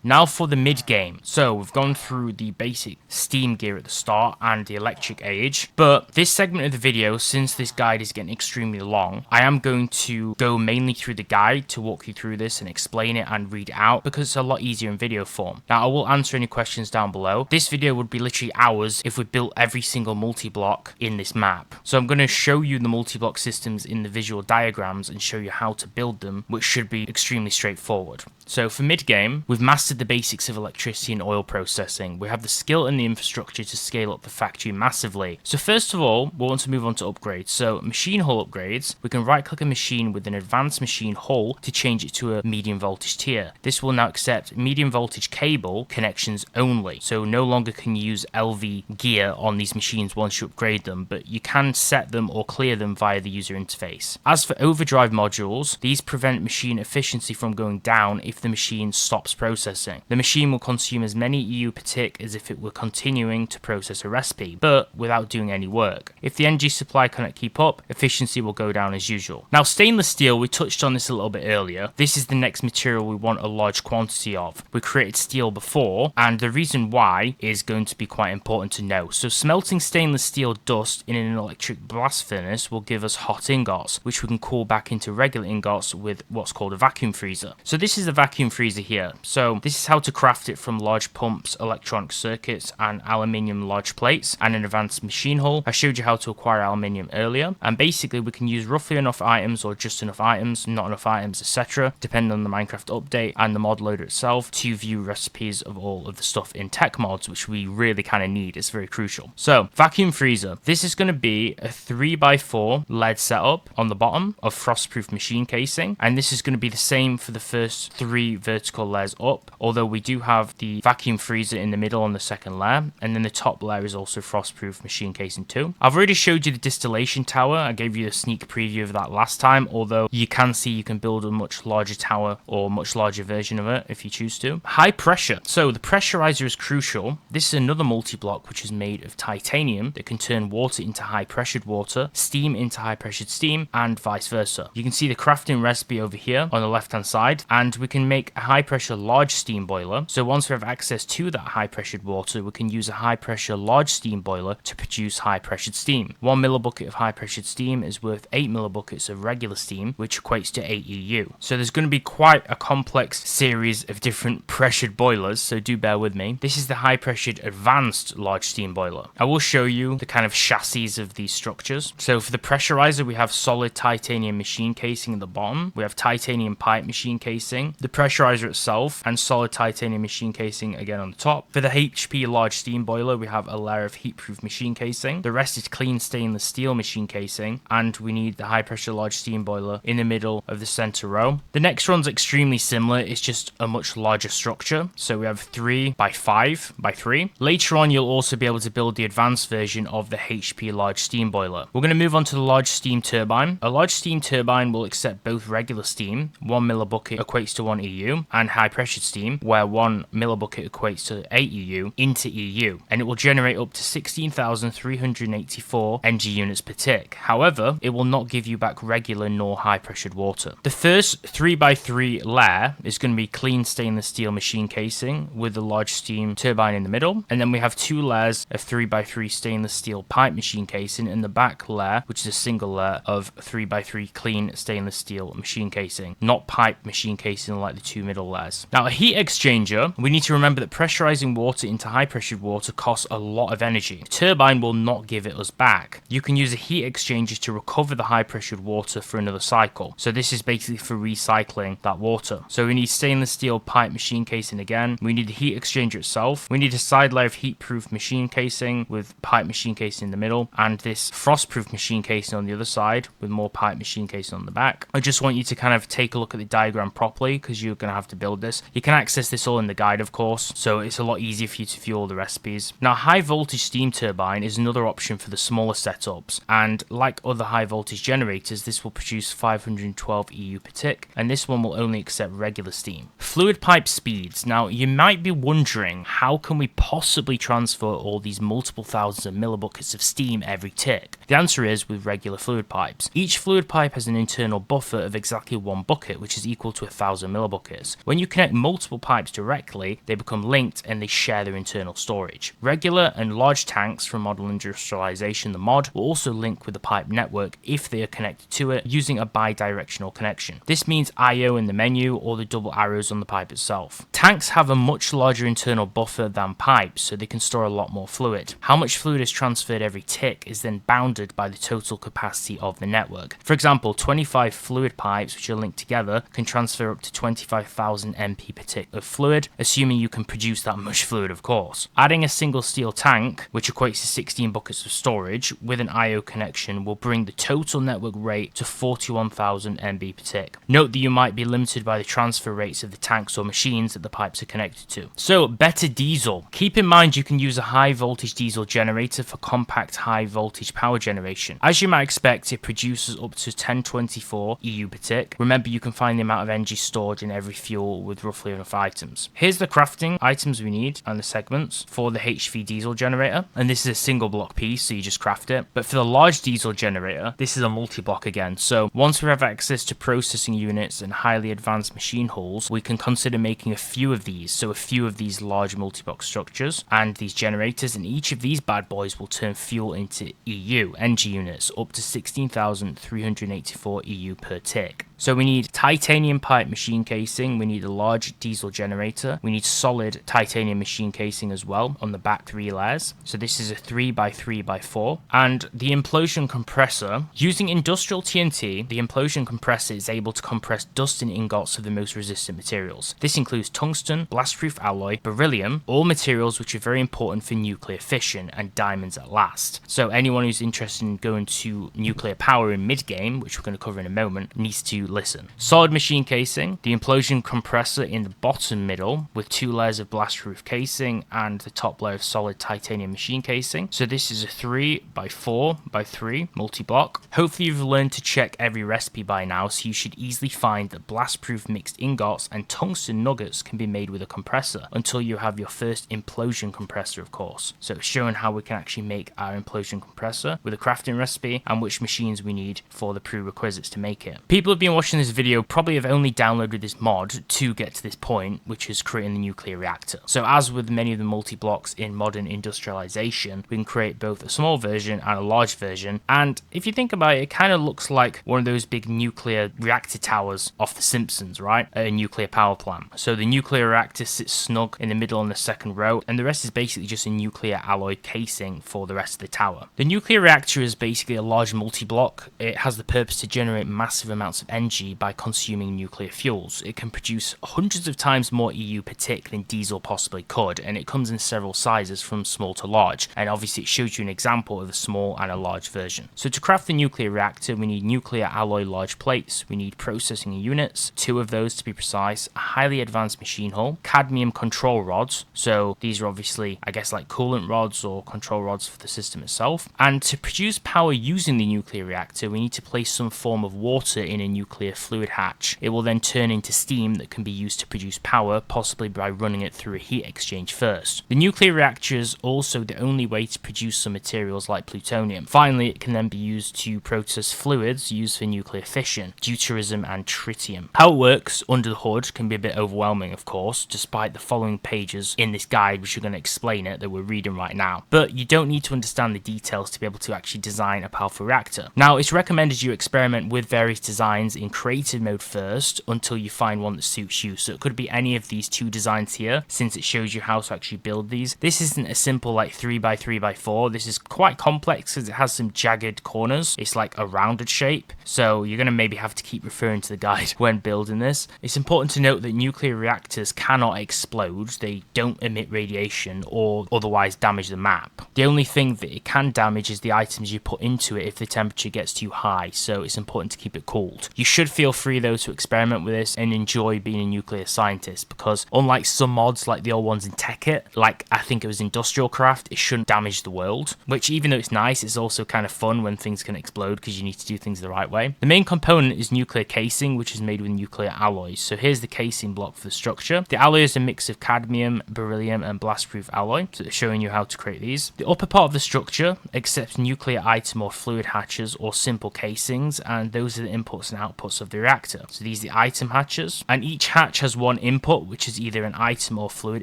Now for the mid-game. So we've gone through the basic steam gear at the start and the electric age, but this segment of the video, since this guide is getting extremely long, I am going to go mainly through the guide to walk you through this and explain it and read it out because it's a lot easier in video form. Now I will answer any questions down below. This video would be literally hours if we built every single multi-block in this map. So I'm going to show you the multi-block systems in the visual diagrams and show you how to build them, which should be extremely straightforward. So for mid-game, we've mastered the basics of electricity and oil processing. We have the skill and the infrastructure to scale up the factory massively. So first of all, we want to move on to upgrades. So machine hull upgrades, we can right click a machine with an advanced machine hull to change it to a medium voltage tier. This will now accept medium voltage cable connections only. So no longer can you use LV gear on these machines once you upgrade them, but you can set them or clear them via the user interface. As for overdrive modules, these prevent machine efficiency from going down if the machine stops processing. The machine will consume as many EU per tick as if it were continuing to process a recipe, but without doing any work. If the energy supply cannot keep up, efficiency will go down as usual. Now stainless steel, we touched on this a little bit earlier. This is the next material we want a large quantity of. We created steel before, and the reason why is going to be quite important to know. So smelting stainless steel dust in an electric blast furnace will give us hot ingots, which we can cool back into regular ingots with what's called a vacuum freezer. So this is the vacuum freezer here. So this is how to craft it from large pumps, electronic circuits, and aluminium large plates, and an advanced machine hull. I showed you how to acquire aluminium earlier, and basically we can use roughly enough items or just enough items, not enough items, etc., depending on the Minecraft update and the mod loader itself, to view recipes of all of the stuff in tech mods, which we really kind of need. It's very crucial. So vacuum freezer, this is going to be a 3x4 lead setup on the bottom of frostproof machine casing, and this is going to be the same for the first 3 vertical layers up, although we do have the vacuum freezer in the middle on the second layer, and then the top layer is also frostproof machine casing too. I've already showed you the distillation tower. I gave you a sneak preview of that last time, although you can see you can build a much larger tower or much larger version of it if you choose to. High pressure. So the pressurizer is crucial. This is another multi-block which is made of titanium that can turn water into high pressured water, steam into high pressured steam, and vice versa. You can see the crafting recipe over here on the left hand side, and we can make a high pressure large steam boiler. So once we have access to that high pressured water, we can use a high pressure large steam boiler to produce high pressured steam. 1 millibucket of high pressured steam is worth 8 millibuckets of regular steam, which equates to 8 EU. So there's going to be quite a complex series of different pressured boilers, so do bear with me. This is the high pressured advanced large steam boiler. I will show you the kind of chassis of these structures. So for the pressurizer, we have solid titanium machine casing at the bottom. We have titanium pipe machine casing, the pressurizer itself, and solid titanium machine casing again on the top. For the HP large steam boiler, we have a layer of heatproof machine casing. The rest is clean stainless steel machine casing, and we need the high pressure large steam boiler in the middle of the center row. The next one's extremely similar. It's just a much larger structure. So we have 3x5x3. Later on, you'll also be able to build the advanced version of the HP large steam boiler. We're going to move on to the large steam turbine. A large steam turbine will accept both regular steam, 1 millibucket equates to 1 EU, and high pressured steam, where 1 millibucket equates to 8 EU, into EU, and it will generate up to 16,384 NG units per tick. However, it will not give you back regular nor high pressured water. The first 3x3 layer is going to be clean stainless steel machine casing with the large steam turbine in the middle, and then we have 2 layers of 3x3 stainless steel pipe machine casing in the back layer, which is a single layer of 3x3 clean stainless steel machine casing, not pipe machine casing like the 2 middle layers. Now a heat exchanger, we need to remember that pressurizing water into high pressured water costs a lot of energy. The turbine will not give it us back. You can use a heat exchanger to recover the high pressured water for another cycle. So this is basically for recycling that water. So we need stainless steel pipe machine casing again. We need the heat exchanger itself. We need a side layer of heat-proof machine casing with pipe machine casing in the middle, and this frost-proof machine casing on the other side with more pipe machine casing on the back. I just want you to kind of take a look at the diagram properly because you're going to have to build this. You can access this all in the guide, of course, so it's a lot easier for you to view all the recipes. Now, high voltage steam turbine is another option for the smaller setups, and like other high voltage generators, this will produce 512 EU per tick, and this one will only accept regular steam. Fluid pipe speeds. Now, you might be wondering, how can we possibly transfer all these multiple thousands of millibuckets of steam every tick? The answer is with regular fluid pipes. Each fluid pipe has an internal buffer of exactly 1 bucket, which is equal to 1,000 millibuckets. When you connect multiple multiple pipes directly, they become linked and they share their internal storage. Regular and large tanks from Modern Industrialization, the mod, will also link with the pipe network if they are connected to it using a bi-directional connection. This means IO in the menu or the double arrows on the pipe itself. Tanks have a much larger internal buffer than pipes, so they can store a lot more fluid. How much fluid is transferred every tick is then bounded by the total capacity of the network. For example, 25 fluid pipes which are linked together can transfer up to 25,000 MP per tick of fluid, assuming you can produce that much fluid, of course. Adding a single steel tank, which equates to 16 buckets of storage, with an IO connection will bring the total network rate to 41,000 MB per tick. Note that you might be limited by the transfer rates of the tanks or machines that the pipes are connected to. So, better diesel. Keep in mind you can use a high voltage diesel generator for compact high voltage power generation. As you might expect, it produces up to 1024 EU per tick. Remember, you can find the amount of energy stored in every fuel with roughly enough items. Here's the crafting items we need and the segments for the HV diesel generator, and this is a single block piece, so you just craft it. But for the large diesel generator, this is a multi-block again, so once we have access to processing units and highly advanced machine hulls, we can consider making a few of these, so a few of these large multi-block structures and these generators, and each of these bad boys will turn fuel into EU energy units up to 16,384 EU per tick. So we need titanium pipe machine casing, we need a large diesel generator, we need solid titanium machine casing as well on the back 3 layers. So this is a 3x3x4. And the implosion compressor, using industrial TNT, the implosion compressor is able to compress dust and ingots of the most resistant materials. This includes tungsten, blastproof alloy, beryllium, all materials which are very important for nuclear fission, and diamonds at last. So anyone who's interested in going to nuclear power in mid-game, which we're going to cover in a moment, needs to listen. Solid machine casing, the implosion compressor in the bottom middle with 2 layers of blastproof casing and the top layer of solid titanium machine casing. So this is a 3x4x3 multi-block. Hopefully you've learned to check every recipe by now, so you should easily find that blastproof mixed ingots and tungsten nuggets can be made with a compressor until you have your first implosion compressor, of course. So it's showing how we can actually make our implosion compressor with a crafting recipe and which machines we need for the prerequisites to make it. People have been watching this video probably have only downloaded this mod to get to this point, which is creating the nuclear reactor. So as with many of the multi-blocks in Modern Industrialization, we can create both a small version and a large version, and if you think about it, it kind of looks like one of those big nuclear reactor towers off The Simpsons, right? At a nuclear power plant. So the nuclear reactor sits snug in the middle on the second row, and the rest is basically just a nuclear alloy casing for the rest of the tower. The nuclear reactor is basically a large multi-block. It has the purpose to generate massive amounts of energy by consuming nuclear fuels. It can produce hundreds of times more EU per tick than diesel possibly could, and it comes in several sizes from small to large, and obviously it shows you an example of a small and a large version. So to craft the nuclear reactor, we need nuclear alloy large plates, we need processing units, 2 of those to be precise, a highly advanced machine hull, cadmium control rods, so these are obviously I guess like coolant rods or control rods for the system itself, and to produce power using the nuclear reactor we need to place some form of water in a nuclear fluid hatch. It will then turn into steam that can be used to produce power, possibly by running it through a heat exchange first. The nuclear reactor is also the only way to produce some materials like plutonium. Finally, it can then be used to process fluids used for nuclear fission, deuterism and tritium. How it works under the hood can be a bit overwhelming, of course, despite the following pages in this guide which are going to explain it that we're reading right now. But you don't need to understand the details to be able to actually design a powerful reactor. Now, it's recommended you experiment with various designs in creative mode first until you find one that suits you. So it could be any of these 2 designs here, since it shows you how to actually build these. This isn't a simple like 3x3x4. This is quite complex because it has some jagged corners. It's like a rounded shape, so you're going to maybe have to keep referring to the guide when building this. It's important to note that nuclear reactors cannot explode. They don't emit radiation or otherwise damage the map. The only thing that it can damage is the items you put into it if the temperature gets too high, so it's important to keep it cooled. You should feel free though to experiment with this and enjoy being a nuclear scientist, because unlike some mods like the old ones in Tekkit, like I think it was Industrial Craft, it shouldn't damage the world, which even though it's nice, it's also kind of fun when things can explode because you need to do things the right way. The main component is nuclear casing, which is made with nuclear alloys. So here's the casing block for the structure. The alloy is a mix of cadmium, beryllium and blastproof alloy, so they're showing you how to create these. The upper part of the structure accepts nuclear item or fluid hatches or simple casings, and those are the inputs and outputs outputs of the reactor. So these are the item hatches, and each hatch has one input, which is either an item or fluid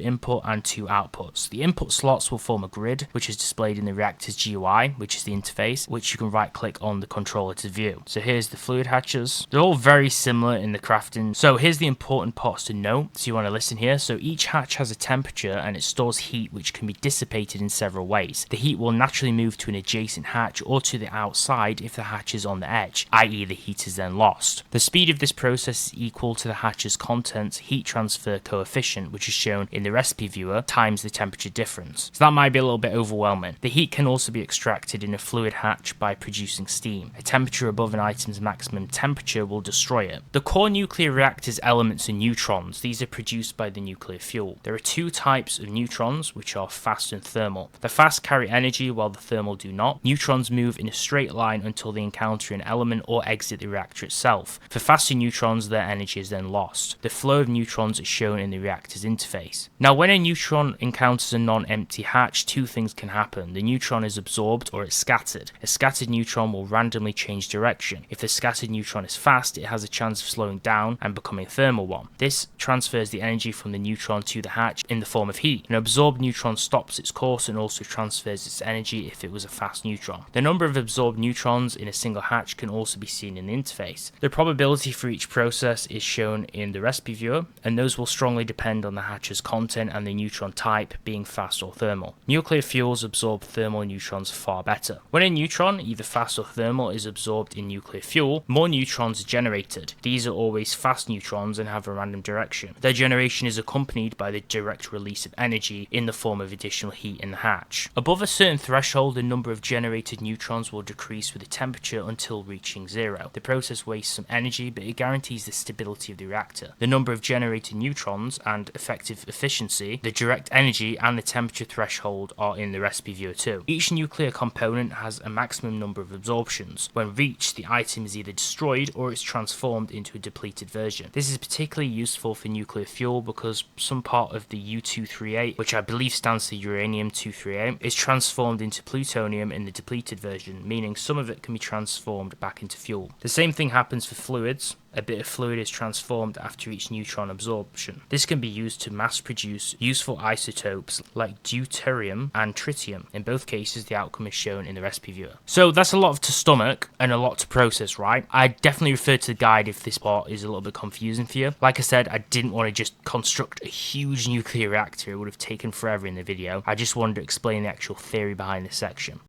input, and two outputs. The input slots will form a grid, which is displayed in the reactor's GUI, which is the interface, which you can right click on the controller to view. So here's the fluid hatches. They're all very similar in the crafting. So here's the important parts to note, so you want to listen here. So each hatch has a temperature and it stores heat which can be dissipated in several ways. The heat will naturally move to an adjacent hatch or to the outside if the hatch is on the edge, i.e. the heat is then lost. The speed of this process is equal to the hatch's contents heat transfer coefficient, which is shown in the recipe viewer, times the temperature difference. So that might be a little bit overwhelming. The heat can also be extracted in a fluid hatch by producing steam. A temperature above an item's maximum temperature will destroy it. The core nuclear reactor's elements are neutrons. These are produced by the nuclear fuel. There are two types of neutrons, which are fast and thermal. The fast carry energy while the thermal do not. Neutrons move in a straight line until they encounter an element or exit the reactor itself. For faster neutrons, their energy is then lost. The flow of neutrons is shown in the reactor's interface. Now, when a neutron encounters a non-empty hatch, two things can happen. The neutron is absorbed or it's scattered. A scattered neutron will randomly change direction. If the scattered neutron is fast, it has a chance of slowing down and becoming a thermal one. This transfers the energy from the neutron to the hatch in the form of heat. An absorbed neutron stops its course and also transfers its energy if it was a fast neutron. The number of absorbed neutrons in a single hatch can also be seen in the interface. The probability for each process is shown in the recipe viewer, and those will strongly depend on the hatch's content and the neutron type being fast or thermal. Nuclear fuels absorb thermal neutrons far better. When a neutron, either fast or thermal, is absorbed in nuclear fuel, more neutrons are generated. These are always fast neutrons and have a random direction. Their generation is accompanied by the direct release of energy in the form of additional heat in the hatch. Above a certain threshold, the number of generated neutrons will decrease with the temperature until reaching zero. The process wastes some energy, but it guarantees the stability of the reactor. The number of generated neutrons and effective efficiency, the direct energy and the temperature threshold are in the recipe viewer too. Each nuclear component has a maximum number of absorptions. When reached, the item is either destroyed or it's transformed into a depleted version. This is particularly useful for nuclear fuel because some part of the U-238, which I believe stands for uranium-238, is transformed into plutonium in the depleted version, meaning some of it can be transformed back into fuel. The same thing happens for fluids. A bit of fluid is transformed after each neutron absorption. This can be used to mass produce useful isotopes like deuterium and tritium. In both cases, the outcome is shown in the recipe viewer. So that's a lot to stomach and a lot to process, right? I definitely refer to the guide if this part is a little bit confusing for you. Like I said, I didn't want to just construct a huge nuclear reactor. It would have taken forever in the video. I just wanted to explain the actual theory behind this section.